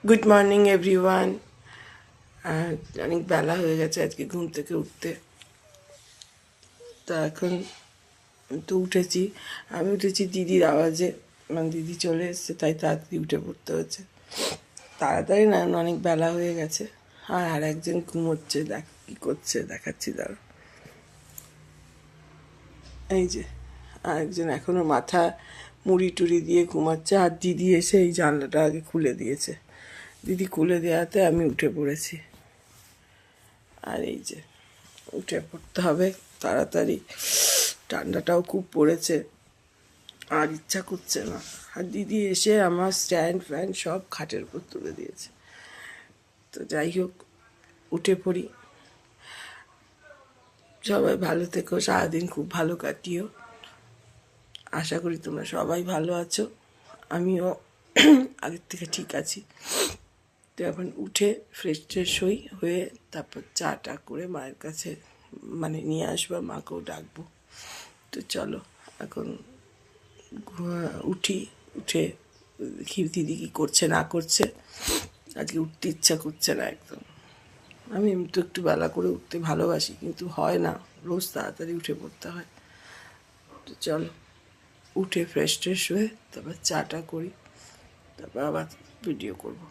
Good morning everyone. অনেক বেলা হয়ে গেছে আজকে ঘুম থেকে উঠতে। তা এখন তো উঠেছি, আমি উঠেছি দিদির আওয়াজে, মানে দিদি চলে এসছে, তাই তাড়াতাড়ি উঠে পড়তে হচ্ছে। তাড়াতাড়ি না, অনেক বেলা হয়ে গেছে। আর একজন ঘুমোচ্ছে, দেখ কী করছে, দেখাচ্ছি দাঁড়া। এই যে আরেকজন এখনো মাথা মুড়ি টুড়ি দিয়ে ঘুমাচ্ছে, আর দিদি এসে এই জানলাটা আগে খুলে দিয়েছে। দিদি খুলে দেওয়াতে আমি উঠে পড়েছি। আর এই যে উঠে পড়তে হবে তাড়াতাড়ি, ঠান্ডাটাও খুব পড়েছে, আর ইচ্ছা করছে না। আর দিদি এসে আমার স্ট্যান্ড ফ্যান সব খাটের উপর তুলে দিয়েছে। তো যাই হোক, উঠে পড়ি। সবাই ভালো থেকো, সারাদিন খুব ভালো কাটিও। আশা করি তোমরা সবাই ভালো আছো, আমিও আগের থেকে ঠিক আছি। তো এখন উঠে ফ্রেশ ট্রেশ হয়ে তারপর চা টা করে মায়ের কাছে মানে নিয়ে আসবো, মাকেও ডাকবো। তো চলো এখন উঠি। উঠে দেখি দিদি কী করছে না করছে। আজকে উঠতে ইচ্ছা করছে না একদম। আমি এমনি তো একটু বেলা করে উঠতে ভালোবাসি, কিন্তু হয় না, রোজ তাড়াতাড়ি উঠে পড়তে হয়। তো চলো উঠে ফ্রেশ ট্রেশ হয়ে তারপর চাটা করি, তারপর আবার ভিডিও করবো।